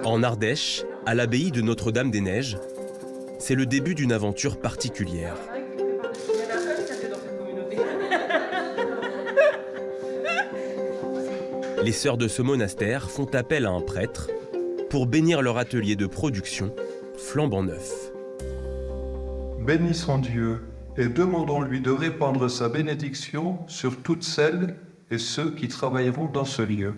En Ardèche, à l'abbaye de Notre-Dame-des-Neiges, c'est le début d'une aventure particulière. Les sœurs de ce monastère font appel à un prêtre pour bénir leur atelier de production flambant neuf. Bénissons Dieu et demandons-lui de répandre sa bénédiction sur toutes celles et ceux qui travailleront dans ce lieu.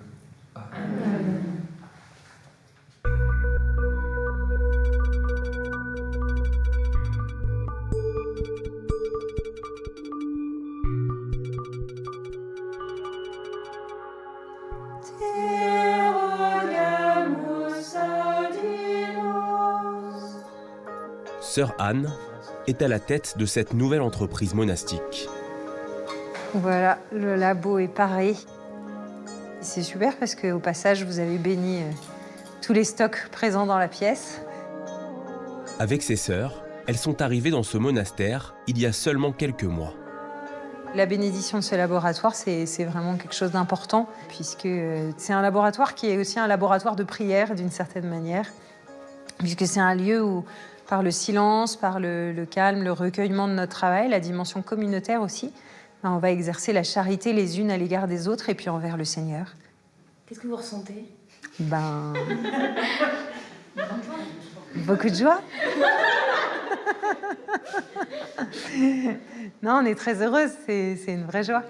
Sœur Anne est à la tête de cette nouvelle entreprise monastique. Voilà, le labo est paré. C'est super parce qu'au passage, vous avez béni tous les stocks présents dans la pièce. Avec ses sœurs, elles sont arrivées dans ce monastère il y a seulement quelques mois. La bénédiction de ce laboratoire, c'est vraiment quelque chose d'important, puisque c'est un laboratoire qui est aussi un laboratoire de prière, d'une certaine manière, puisque c'est un lieu où, par le silence, par le calme, le recueillement de notre travail, la dimension communautaire aussi, on va exercer la charité les unes à l'égard des autres et puis envers le Seigneur. Qu'est-ce que vous ressentez ? Beaucoup de joie. Non, on est très heureuse, c'est une vraie joie.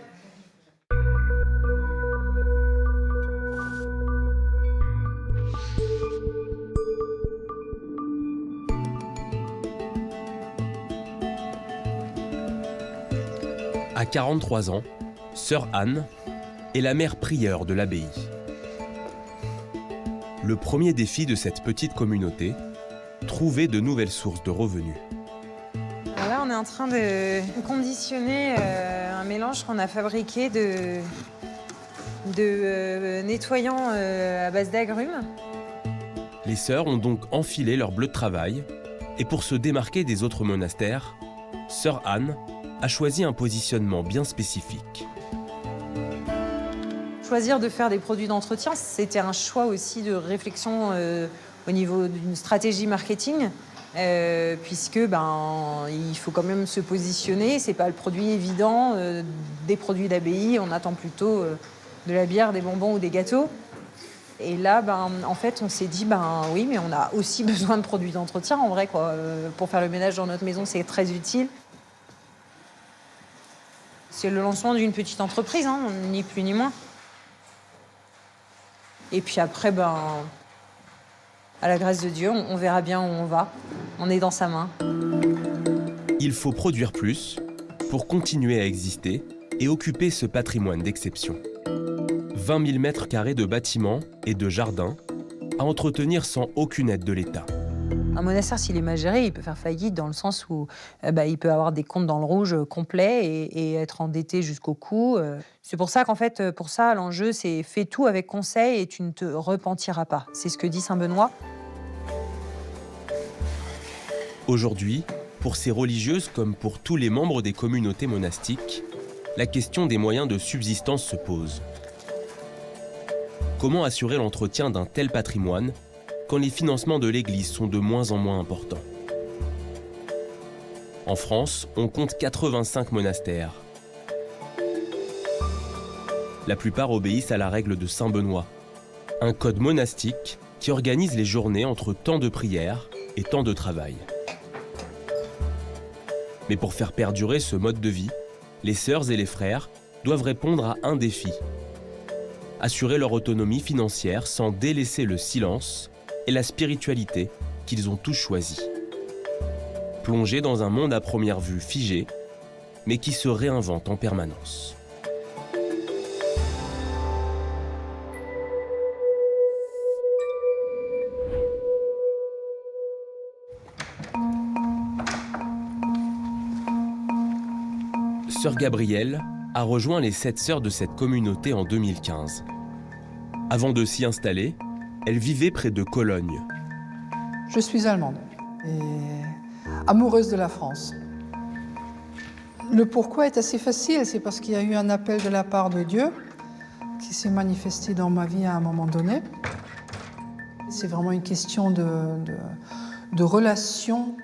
À 43 ans, sœur Anne est la mère prieure de l'abbaye. Le premier défi de cette petite communauté, trouver de nouvelles sources de revenus. Alors là, on est en train de conditionner un mélange qu'on a fabriqué de nettoyants à base d'agrumes. Les sœurs ont donc enfilé leur bleu de travail et pour se démarquer des autres monastères, sœur Anne a choisi un positionnement bien spécifique. Choisir de faire des produits d'entretien, c'était un choix aussi de réflexion au niveau d'une stratégie marketing, puisque il faut quand même se positionner. C'est pas le produit évident des produits d'abbaye. On attend plutôt de la bière, des bonbons ou des gâteaux. Et là, en fait, on s'est dit, oui, mais on a aussi besoin de produits d'entretien, en vrai, quoi. Pour faire le ménage dans notre maison, c'est très utile. C'est le lancement d'une petite entreprise, ni plus ni moins. Et puis après, à la grâce de Dieu, on verra bien où on va. On est dans sa main. Il faut produire plus pour continuer à exister et occuper ce patrimoine d'exception. 20 000 mètres carrés de bâtiments et de jardins à entretenir sans aucune aide de l'État. Un monastère, s'il est mal géré, il peut faire faillite dans le sens où il peut avoir des comptes dans le rouge complets et être endetté jusqu'au cou. C'est pour ça qu'en fait, pour ça, l'enjeu, c'est fais tout avec conseil et tu ne te repentiras pas. C'est ce que dit saint Benoît. Aujourd'hui, pour ces religieuses comme pour tous les membres des communautés monastiques, la question des moyens de subsistance se pose. Comment assurer l'entretien d'un tel patrimoine quand les financements de l'Église sont de moins en moins importants? En France, on compte 85 monastères. La plupart obéissent à la règle de saint Benoît, un code monastique qui organise les journées entre temps de prière et temps de travail. Mais pour faire perdurer ce mode de vie, les sœurs et les frères doivent répondre à un défi: assurer leur autonomie financière sans délaisser le silence et la spiritualité qu'ils ont tous choisis. Plongés dans un monde à première vue figé, mais qui se réinvente en permanence. Sœur Gabrielle a rejoint les 7 sœurs de cette communauté en 2015. Avant de s'y installer, elle vivait près de Cologne. Je suis allemande et amoureuse de la France. Le pourquoi est assez facile, c'est parce qu'il y a eu un appel de la part de Dieu qui s'est manifesté dans ma vie à un moment donné. C'est vraiment une question de relation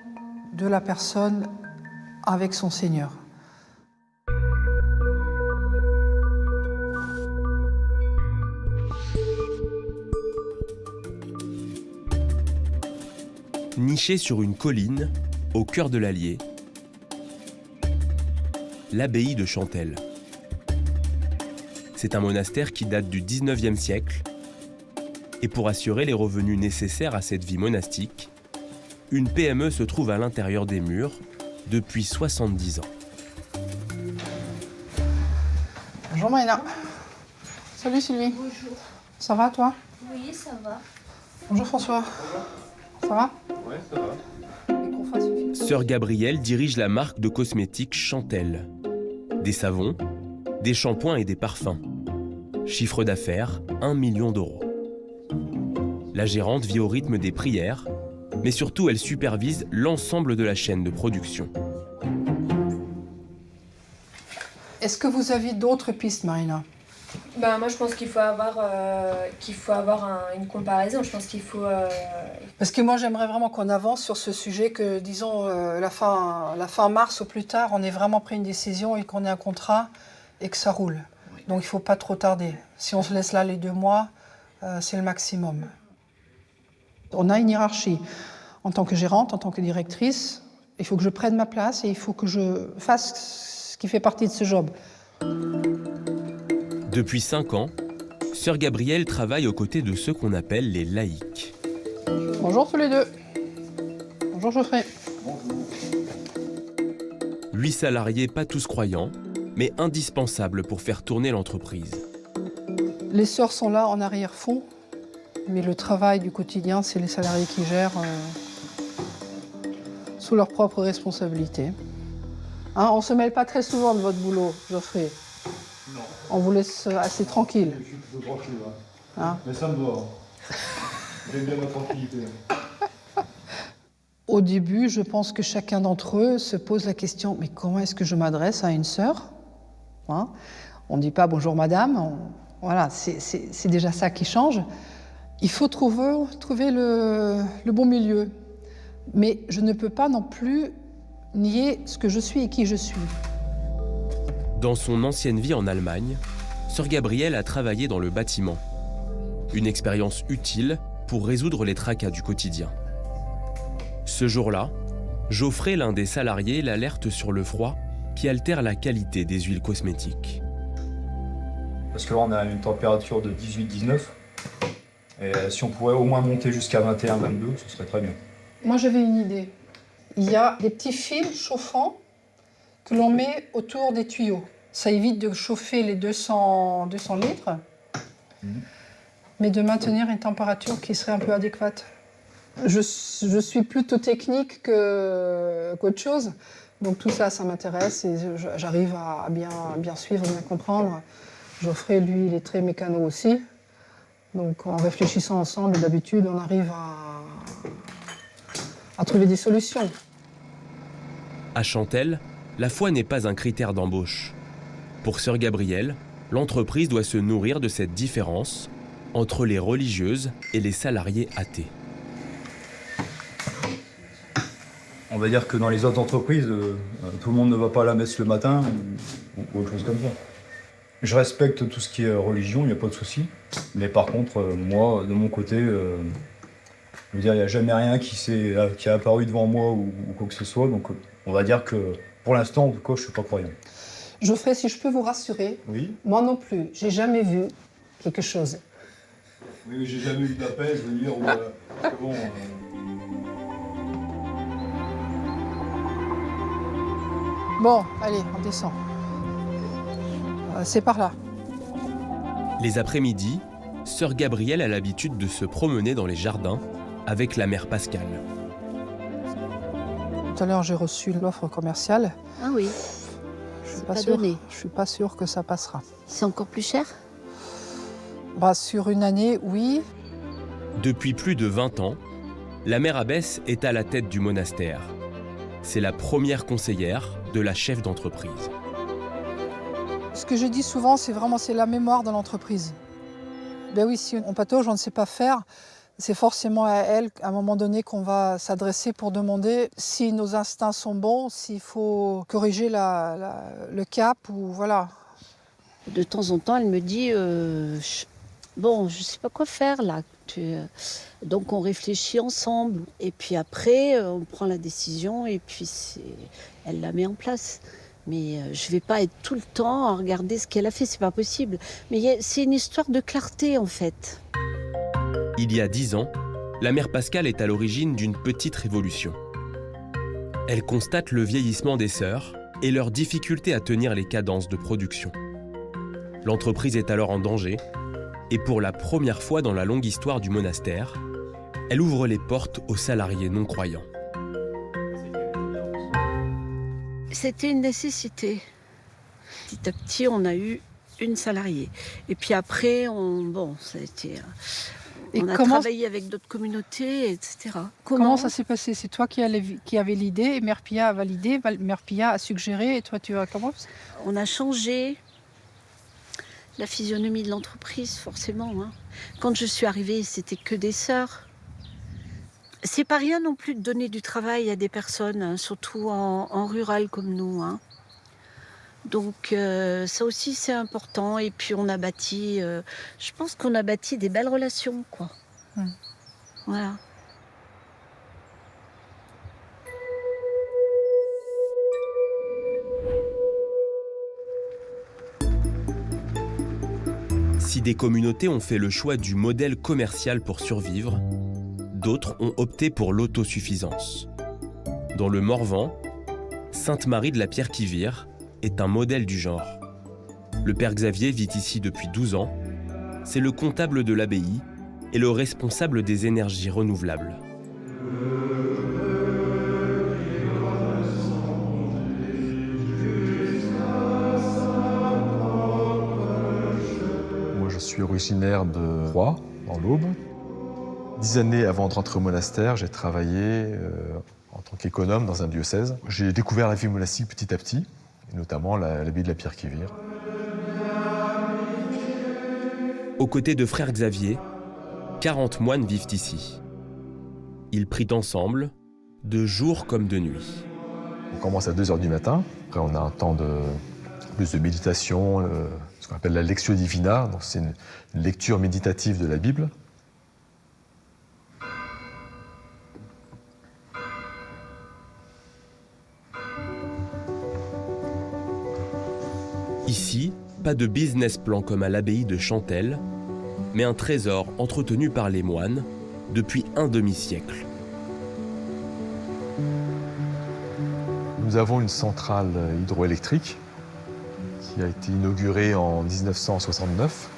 de la personne avec son Seigneur. Niché sur une colline, au cœur de l'Allier, l'abbaye de Chantelle. C'est un monastère qui date du 19e siècle. Et pour assurer les revenus nécessaires à cette vie monastique, une PME se trouve à l'intérieur des murs depuis 70 ans. Bonjour Maïna. Salut Sylvie. Bonjour. Ça va toi? Oui, ça va. Bonjour François. Ça va? Oui, ça va. Sœur Gabrielle dirige la marque de cosmétiques Chantelle. Des savons, des shampoings et des parfums. Chiffre d'affaires, 1 million d'euros. La gérante vit au rythme des prières, mais surtout elle supervise l'ensemble de la chaîne de production. Est-ce que vous avez d'autres pistes, Marina? Moi, je pense qu'il faut avoir, une comparaison. Je pense qu'il faut... Parce que moi, j'aimerais vraiment qu'on avance sur ce sujet, que, disons, la fin mars ou plus tard, on ait vraiment pris une décision et qu'on ait un contrat et que ça roule. Oui. Donc, il ne faut pas trop tarder. Si on se laisse là les 2 mois, c'est le maximum. On a une hiérarchie. En tant que gérante, en tant que directrice, il faut que je prenne ma place et il faut que je fasse ce qui fait partie de ce job. Depuis 5 ans, Sœur Gabrielle travaille aux côtés de ceux qu'on appelle les laïcs. Bonjour tous les deux. Bonjour Geoffrey. 8 salariés pas tous croyants, mais indispensables pour faire tourner l'entreprise. Les sœurs sont là en arrière-fond, mais le travail du quotidien, c'est les salariés qui gèrent sous leur propre responsabilité. Hein, on ne se mêle pas très souvent de votre boulot, Geoffrey. Non. On vous laisse assez tranquille. Je suis plutôt tranquille, Hein? Mais ça me doit. J'aime bien ma tranquillité. Au début, je pense que chacun d'entre eux se pose la question, mais comment est-ce que je m'adresse à une sœur? Hein? On ne dit pas bonjour madame, voilà, c'est déjà ça qui change. Il faut trouver le bon milieu. Mais je ne peux pas non plus nier ce que je suis et qui je suis. Dans son ancienne vie en Allemagne, Sœur Gabrielle a travaillé dans le bâtiment. Une expérience utile pour résoudre les tracas du quotidien. Ce jour-là, Geoffrey, l'un des salariés, l'alerte sur le froid qui altère la qualité des huiles cosmétiques. Parce que là, on a une température de 18-19. Et si on pourrait au moins monter jusqu'à 21-22, ce serait très bien. Moi, j'avais une idée. Il y a des petits fils chauffants que l'on met autour des tuyaux. Ça évite de chauffer les 200 litres, mais de maintenir une température qui serait un peu adéquate. Je suis plutôt technique qu'autre chose, donc tout ça, ça m'intéresse et j'arrive à bien suivre, bien comprendre. Geoffrey, lui, il est très mécano aussi. Donc en réfléchissant ensemble, d'habitude, on arrive à trouver des solutions. À Chantelle, la foi n'est pas un critère d'embauche. Pour Sœur Gabrielle, l'entreprise doit se nourrir de cette différence entre les religieuses et les salariés athées. On va dire que dans les autres entreprises, tout le monde ne va pas à la messe le matin ou autre chose comme ça. Je respecte tout ce qui est religion, il n'y a pas de souci. Mais par contre, moi, de mon côté, je veux dire, il n'y a jamais rien qui est apparu devant moi ou quoi que ce soit. Donc on va dire que pour l'instant, en tout cas, je ne suis pas croyant. Geoffrey, si je peux vous rassurer, oui. Moi non plus, j'ai jamais vu quelque chose. Oui, mais j'ai jamais eu d'appel, je veux dire, bon... Bon, allez, on descend. C'est par là. Les après-midi, Sœur Gabrielle a l'habitude de se promener dans les jardins avec la mère Pascale. Tout à l'heure, j'ai reçu l'offre commerciale. Ah oui, Je c'est suis pas pas sûre. donné. Je suis pas sûre que ça passera. C'est encore plus cher? Sur une année, oui. Depuis plus de 20 ans, la mère abbesse est à la tête du monastère. C'est la première conseillère de la chef d'entreprise. Ce que je dis souvent, c'est la mémoire de l'entreprise. Ben oui, si on patauge, on ne sait pas faire, C'est forcément à elle, à un moment donné, qu'on va s'adresser pour demander si nos instincts sont bons, s'il faut corriger le cap ou voilà. De temps en temps, elle me dit bon, je ne sais pas quoi faire là. Donc on réfléchit ensemble. Et puis après, on prend la décision et puis elle la met en place. Mais je ne vais pas être tout le temps à regarder ce qu'elle a fait, c'est pas possible. Mais c'est une histoire de clarté en fait. Il y a 10 ans, la mère Pascale est à l'origine d'une petite révolution. Elle constate le vieillissement des sœurs et leur difficulté à tenir les cadences de production. L'entreprise est alors en danger et pour la première fois dans la longue histoire du monastère, elle ouvre les portes aux salariés non-croyants. C'était une nécessité. Petit à petit, on a eu une salariée. Et puis après, ça a été... On a travaillé avec d'autres communautés, etc. Comment ça s'est passé? C'est toi qui avais l'idée et Mère Pia a validé, Mère Pia a suggéré et toi tu as comment? On a changé la physionomie de l'entreprise, forcément. Hein. Quand je suis arrivée, c'était que des sœurs. C'est pas rien non plus de donner du travail à des personnes, hein, surtout en rural comme nous. Hein. Donc ça aussi c'est important et puis on a bâti, je pense qu'on a bâti des belles relations quoi. Voilà. Si des communautés ont fait le choix du modèle commercial pour survivre, d'autres ont opté pour l'autosuffisance. Dans le Morvan, Sainte-Marie de la Pierre-qui-Vire est un modèle du genre. Le père Xavier vit ici depuis 12 ans. C'est le comptable de l'abbaye et le responsable des énergies renouvelables. Moi, je suis originaire de Roye, dans l'Aube. 10 années avant de rentrer au monastère, j'ai travaillé en tant qu'économe dans un diocèse. J'ai découvert la vie monastique petit à petit, et notamment l'abbaye de la Pierre-qui-Vire. Aux côtés de frère Xavier, 40 moines vivent ici. Ils prient ensemble, de jour comme de nuit. On commence à 2h du matin. Après, on a un temps plus de méditation, ce qu'on appelle la Lectio Divina. Donc, c'est une lecture méditative de la Bible. Ici, pas de business plan comme à l'abbaye de Chantelle, mais un trésor entretenu par les moines depuis un demi-siècle. Nous avons une centrale hydroélectrique qui a été inaugurée en 1969.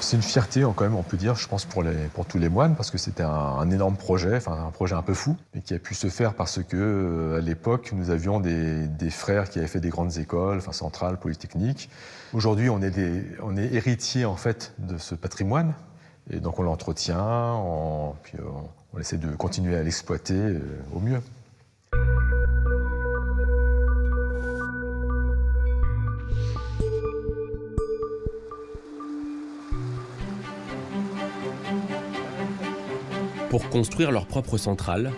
C'est une fierté, quand même, on peut dire, je pense, pour tous les moines, parce que c'était un énorme projet, un projet un peu fou, mais qui a pu se faire parce que, à l'époque, nous avions des frères qui avaient fait des grandes écoles, centrales, polytechniques. Aujourd'hui, on est héritier, en fait, de ce patrimoine, et donc on l'entretient, puis on essaie de continuer à l'exploiter au mieux. Pour construire leur propre centrale,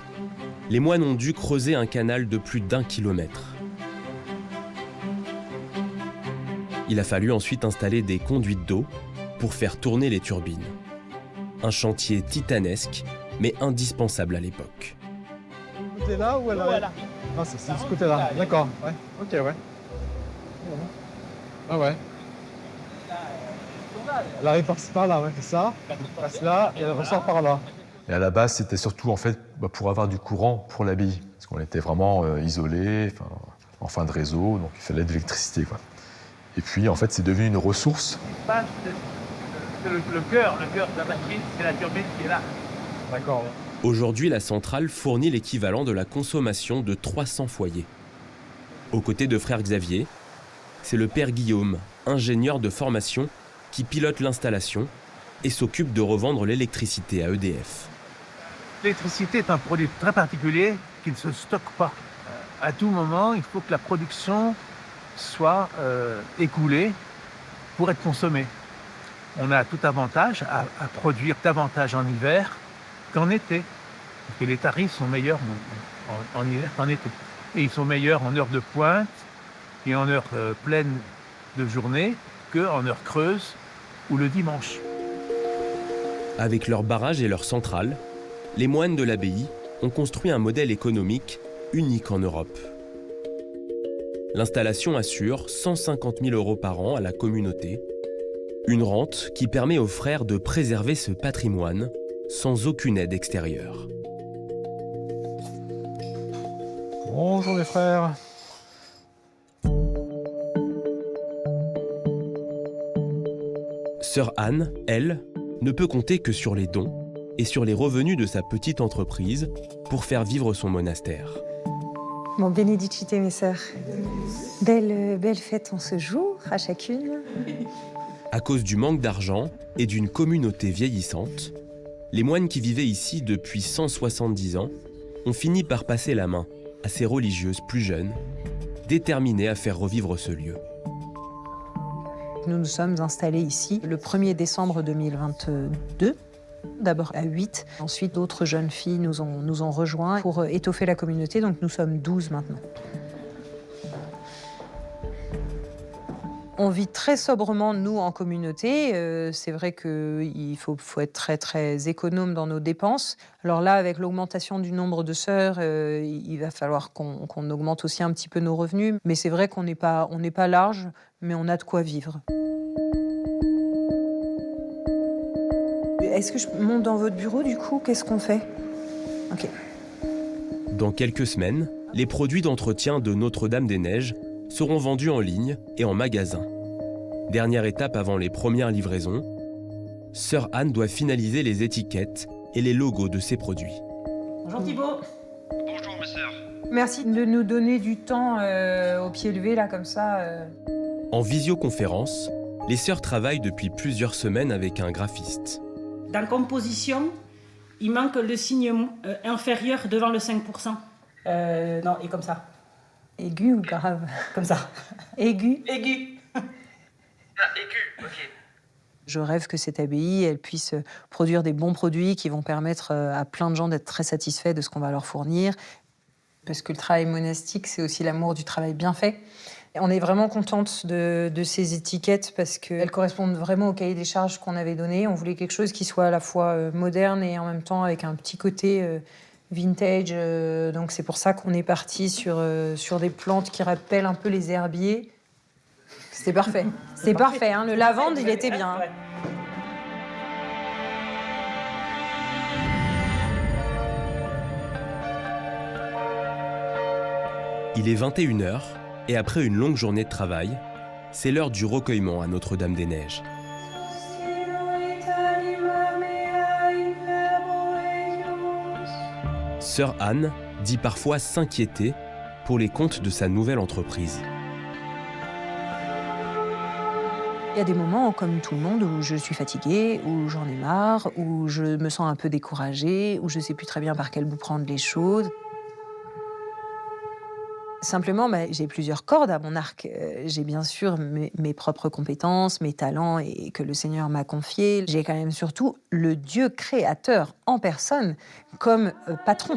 les moines ont dû creuser un canal de plus d'1 kilomètre. Il a fallu ensuite installer des conduites d'eau pour faire tourner les turbines. Un chantier titanesque, mais indispensable à l'époque. Ce côté-là ou elle arrive ? Ah, c'est ce côté-là, d'accord. Ouais. Ok, ouais. Ah ouais. Elle arrive par là, ouais, c'est ça. Elle passe là et elle ressort par là. Et à la base, c'était surtout en fait, pour avoir du courant pour l'abbaye. Parce qu'on était vraiment isolés, en fin de réseau, donc il fallait de l'électricité, quoi. Et puis, en fait, c'est devenu une ressource. C'est le cœur de la machine, c'est la turbine qui est là. D'accord. Aujourd'hui, la centrale fournit l'équivalent de la consommation de 300 foyers. Aux côtés de frère Xavier, c'est le père Guillaume, ingénieur de formation, qui pilote l'installation et s'occupe de revendre l'électricité à EDF. L'électricité est un produit très particulier qui ne se stocke pas. À tout moment, il faut que la production soit écoulée pour être consommée. on a tout avantage à produire davantage en hiver qu'en été. Parce que les tarifs sont meilleurs en hiver qu'en été. Et ils sont meilleurs en heure de pointe et en heure pleine de journée qu'en heure creuse ou le dimanche. Avec leurs barrages et leurs centrales, les moines de l'abbaye ont construit un modèle économique unique en Europe. L'installation assure 150 000 € par an à la communauté, une rente qui permet aux frères de préserver ce patrimoine sans aucune aide extérieure. Bonjour les frères. Sœur Anne, elle, ne peut compter que sur les dons et sur les revenus de sa petite entreprise pour faire vivre son monastère. Bon, bénédicite mes sœurs. Belle fête en ce jour à chacune. À cause du manque d'argent et d'une communauté vieillissante, les moines qui vivaient ici depuis 170 ans ont fini par passer la main à ces religieuses plus jeunes, déterminées à faire revivre ce lieu. Nous nous sommes installés ici le 1er décembre 2022, d'abord à 8. Ensuite, d'autres jeunes filles nous ont rejoints pour étoffer la communauté, donc nous sommes 12 maintenant. On vit très sobrement, nous, en communauté. C'est vrai qu'il faut être très, très économe dans nos dépenses. Alors là, avec l'augmentation du nombre de sœurs, il va falloir qu'on augmente aussi un petit peu nos revenus. Mais c'est vrai qu'on n'est pas large, mais on a de quoi vivre. Est-ce que je monte dans votre bureau, du coup? Qu'est-ce qu'on fait? Ok. Dans quelques semaines, les produits d'entretien de Notre-Dame-des-Neiges seront vendus en ligne et en magasin. Dernière étape avant les premières livraisons, Sœur Anne doit finaliser les étiquettes et les logos de ses produits. Bonjour Thibaut. Bonjour mes sœurs. Merci de nous donner du temps au pied levé, là, comme ça. En visioconférence, les sœurs travaillent depuis plusieurs semaines avec un graphiste. Dans composition, il manque le signe inférieur devant le 5%. Non, et comme ça. Aigu ou grave? Comme ça. Aigu? Aigu. Ah, aigu, ok. Je rêve que cette abbaye, elle puisse produire des bons produits qui vont permettre à plein de gens d'être très satisfaits de ce qu'on va leur fournir. Parce que le travail monastique, c'est aussi l'amour du travail bien fait. Et on est vraiment contente de ces étiquettes parce qu'elles correspondent vraiment au cahier des charges qu'on avait donné. On voulait quelque chose qui soit à la fois moderne et en même temps avec un petit côté vintage. Donc c'est pour ça qu'on est parti sur des plantes qui rappellent un peu les herbiers. C'était parfait. C'est parfait, hein. Le lavande, il était bien. Hein. Il est 21h et après une longue journée de travail, c'est l'heure du recueillement à Notre-Dame-des-Neiges. Sœur Anne dit parfois s'inquiéter pour les comptes de sa nouvelle entreprise. Il y a des moments, comme tout le monde, où je suis fatiguée, où j'en ai marre, où je me sens un peu découragée, où je ne sais plus très bien par quel bout prendre les choses. Simplement, j'ai plusieurs cordes à mon arc. J'ai bien sûr mes propres compétences, mes talents et que le Seigneur m'a confiés. J'ai quand même surtout le Dieu créateur en personne comme patron.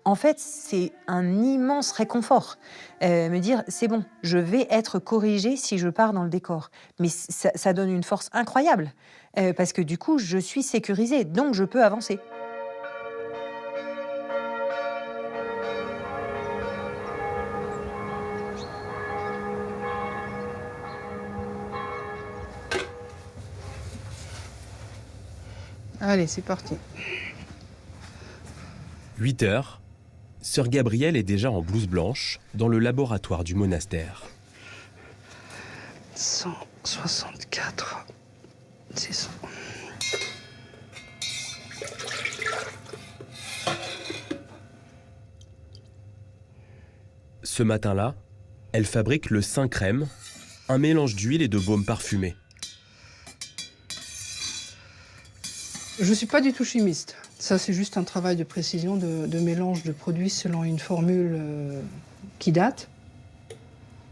En fait, c'est un immense réconfort. Me dire, c'est bon, je vais être corrigée si je pars dans le décor. Mais ça donne une force incroyable, parce que du coup, je suis sécurisée, donc je peux avancer. Allez, c'est parti. 8h, Sœur Gabrielle est déjà en blouse blanche dans le laboratoire du monastère. 164, 600. Ce matin-là, elle fabrique le Saint Crème, un mélange d'huile et de baume parfumé. Je ne suis pas du tout chimiste. Ça, c'est juste un travail de précision, de mélange de produits selon une formule qui date.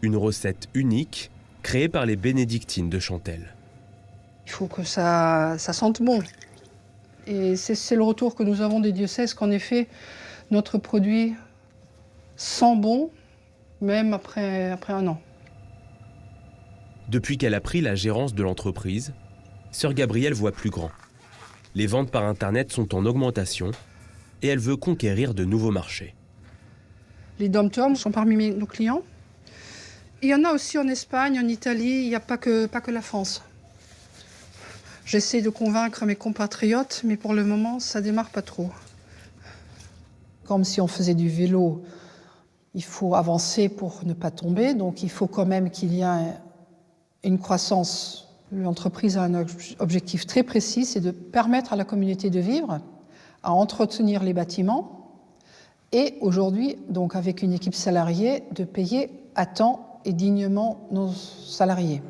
Une recette unique créée par les bénédictines de Chantelle. Il faut que ça sente bon. Et c'est le retour que nous avons des diocèses qu'en effet, notre produit sent bon, même après un an. Depuis qu'elle a pris la gérance de l'entreprise, sœur Gabrielle voit plus grand. Les ventes par Internet sont en augmentation et elle veut conquérir de nouveaux marchés. Les dom-toms sont parmi nos clients. Il y en a aussi en Espagne, en Italie, il n'y a pas que la France. J'essaie de convaincre mes compatriotes, mais pour le moment, ça ne démarre pas trop. Comme si on faisait du vélo, il faut avancer pour ne pas tomber, donc il faut quand même qu'il y ait une croissance. L'entreprise a un objectif très précis, c'est de permettre à la communauté de vivre, à entretenir les bâtiments, et aujourd'hui, donc avec une équipe salariée, de payer à temps et dignement nos salariés.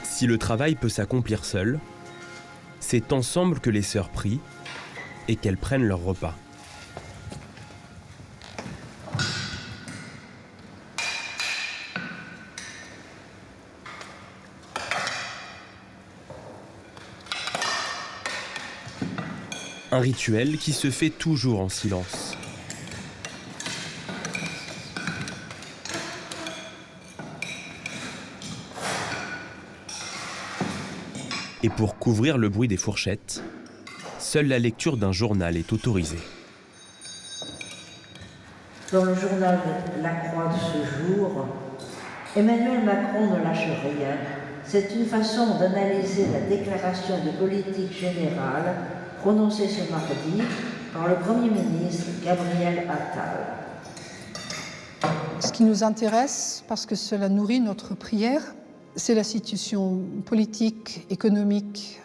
Si le travail peut s'accomplir seul, c'est ensemble que les sœurs prient et qu'elles prennent leur repas. Un rituel qui se fait toujours en silence. Et pour couvrir le bruit des fourchettes, seule la lecture d'un journal est autorisée. Dans le journal La Croix de ce jour, Emmanuel Macron ne lâche rien. C'est une façon d'analyser la déclaration de politique générale prononcée ce mardi par le Premier ministre Gabriel Attal. Ce qui nous intéresse, parce que cela nourrit notre prière, c'est la situation politique, économique,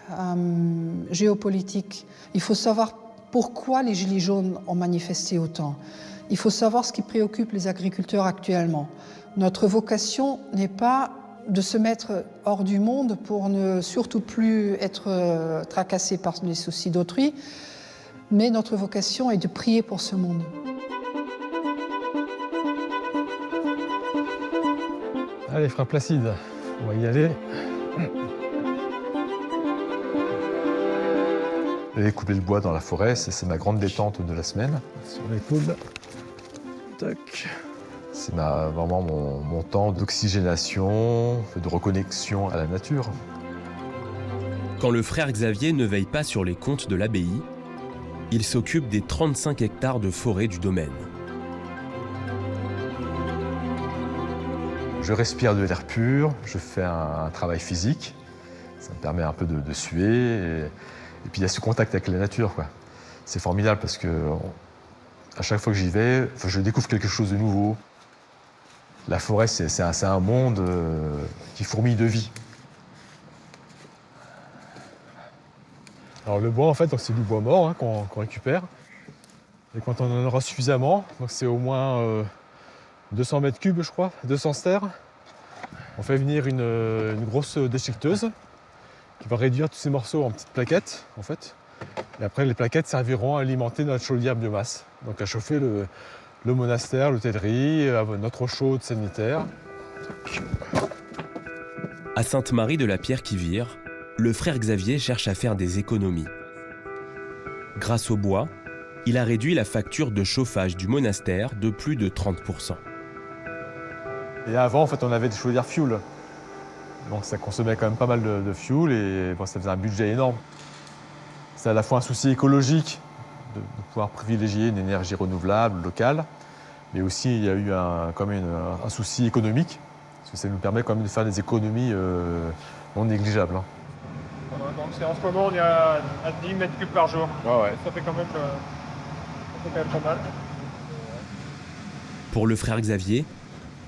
géopolitique. Il faut savoir pourquoi les Gilets jaunes ont manifesté autant. Il faut savoir ce qui préoccupe les agriculteurs actuellement. Notre vocation n'est pas de se mettre hors du monde pour ne surtout plus être tracassé par les soucis d'autrui, mais notre vocation est de prier pour ce monde. Allez, frère Placide, on va y aller. Aller couper le bois dans la forêt, c'est ma grande détente de la semaine. Sur les coudes. Tac. C'est vraiment mon temps d'oxygénation, de reconnexion à la nature. Quand le frère Xavier ne veille pas sur les comptes de l'abbaye, il s'occupe des 35 hectares de forêt du domaine. Je respire de l'air pur, je fais un travail physique, ça me permet un peu de suer, et puis il y a ce contact avec la nature, quoi. C'est formidable parce que à chaque fois que j'y vais, je découvre quelque chose de nouveau. La forêt, c'est un monde qui fourmille de vie. Alors le bois, en fait, c'est du bois mort qu'on récupère. Et quand on en aura suffisamment, donc c'est au moins 200 mètres cubes, je crois, 200 stères, on fait venir une grosse déchiqueteuse qui va réduire tous ces morceaux en petites plaquettes, en fait. Et après, les plaquettes serviront à alimenter notre chaudière biomasse, donc à chauffer le monastère, l'hôtellerie, notre eau chaude sanitaire. À Sainte-Marie de la Pierre-qui-Vire, le frère Xavier cherche à faire des économies. Grâce au bois, il a réduit la facture de chauffage du monastère de plus de 30%. Et avant, en fait, on avait des chaudières fuel. Donc ça consommait quand même pas mal de fuel et ça faisait un budget énorme. C'est à la fois un souci écologique de pouvoir privilégier une énergie renouvelable, locale, mais aussi il y a eu quand même un souci économique, parce que ça nous permet quand même de faire des économies non négligeables. Donc en ce moment, on est à 10 mètres cubes par jour. Ouais. Ça fait quand même pas mal. Pour le frère Xavier,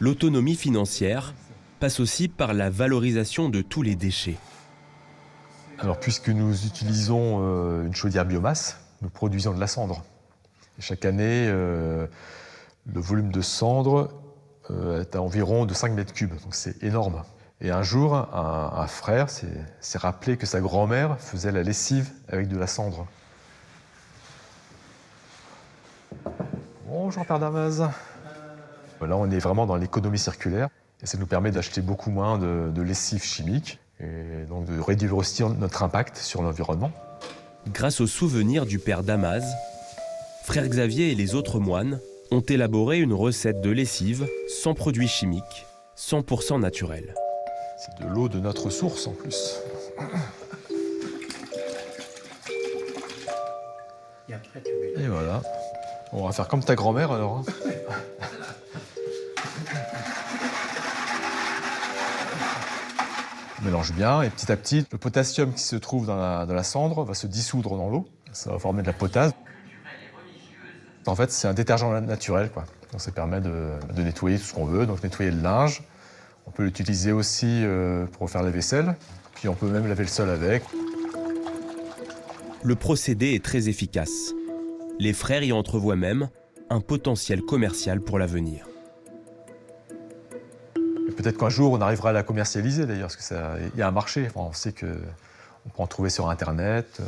l'autonomie financière passe aussi par la valorisation de tous les déchets. Alors, puisque nous utilisons une chaudière biomasse, nous produisons de la cendre. Et chaque année, le volume de cendre est à environ de 5 mètres cubes, donc c'est énorme. Et un jour, un frère s'est rappelé que sa grand-mère faisait la lessive avec de la cendre. Bonjour Père Damas. Là, on est vraiment dans l'économie circulaire et ça nous permet d'acheter beaucoup moins de lessive chimique et donc de réduire aussi notre impact sur l'environnement. Grâce aux souvenirs du père Damas, frère Xavier et les autres moines ont élaboré une recette de lessive sans produits chimiques, 100% naturelle. C'est de l'eau de notre source en plus. Et voilà. On va faire comme ta grand-mère alors. Hein. On mélange bien et petit à petit, le potassium qui se trouve dans la cendre va se dissoudre dans l'eau. Ça va former de la potasse. En fait, c'est un détergent naturel, quoi. Donc, ça permet de nettoyer tout ce qu'on veut, donc nettoyer le linge. On peut l'utiliser aussi pour faire la vaisselle, puis on peut même laver le sol avec. Le procédé est très efficace. Les frères y entrevoient même un potentiel commercial pour l'avenir. Peut-être qu'un jour, on arrivera à la commercialiser d'ailleurs, parce qu'il y a un marché. Enfin, on sait qu'on peut en trouver sur Internet.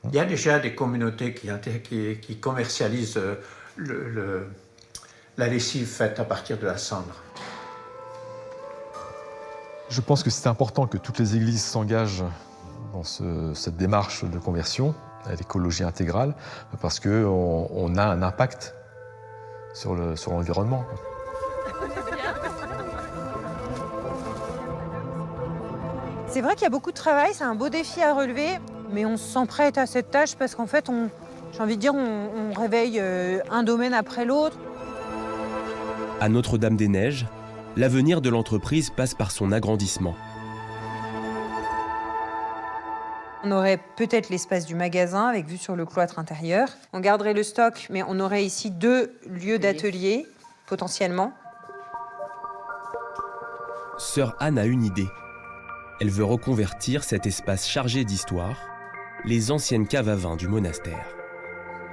Il y a déjà des communautés qui commercialisent la lessive faite à partir de la cendre. Je pense que c'est important que toutes les églises s'engagent dans cette démarche de conversion à l'écologie intégrale, parce qu'on a un impact sur l'environnement. C'est vrai qu'il y a beaucoup de travail, c'est un beau défi à relever, mais on s'emprête à cette tâche parce qu'en fait, j'ai envie de dire, on réveille un domaine après l'autre. À Notre-Dame-des-Neiges, l'avenir de l'entreprise passe par son agrandissement. On aurait peut-être l'espace du magasin avec vue sur le cloître intérieur. On garderait le stock, mais on aurait ici 2 lieux d'atelier, potentiellement. Sœur Anne a une idée. Elle veut reconvertir cet espace chargé d'histoire, les anciennes caves à vin du monastère.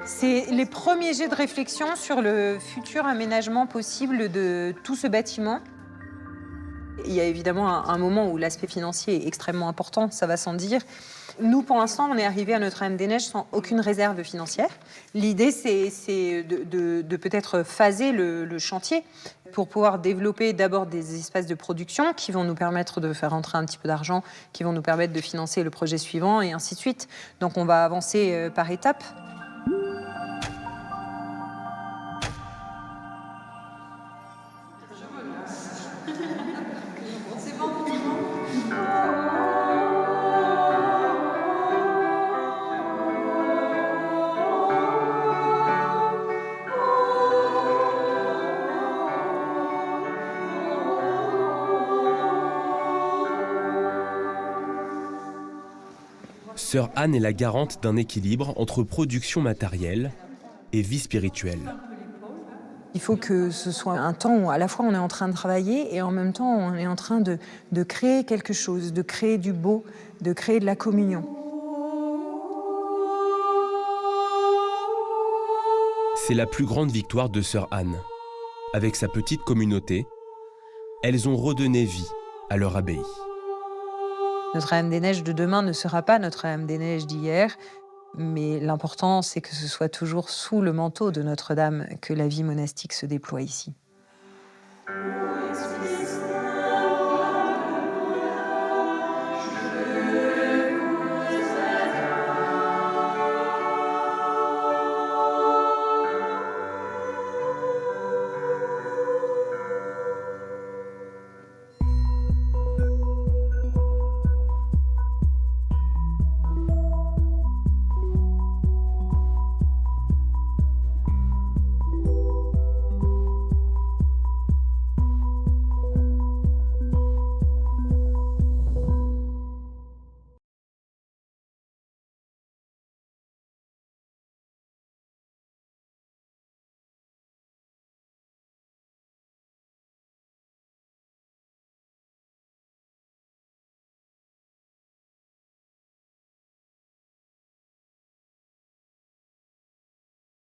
C'est les premiers jets de réflexion sur le futur aménagement possible de tout ce bâtiment. Il y a évidemment un moment où l'aspect financier est extrêmement important, ça va sans dire. Nous, pour l'instant, on est arrivé à Notre-Dame-des-Neiges sans aucune réserve financière. L'idée, c'est de peut-être phaser le chantier pour pouvoir développer d'abord des espaces de production qui vont nous permettre de faire entrer un petit peu d'argent, qui vont nous permettre de financer le projet suivant et ainsi de suite. Donc on va avancer par étapes. Sœur Anne est la garante d'un équilibre entre production matérielle et vie spirituelle. Il faut que ce soit un temps où à la fois on est en train de travailler et en même temps on est en train de créer quelque chose, de créer du beau, de créer de la communion. C'est la plus grande victoire de Sœur Anne. Avec sa petite communauté, elles ont redonné vie à leur abbaye. Notre-Dame-des-Neiges de demain ne sera pas Notre-Dame-des-Neiges d'hier, mais l'important, c'est que ce soit toujours sous le manteau de Notre-Dame que la vie monastique se déploie ici.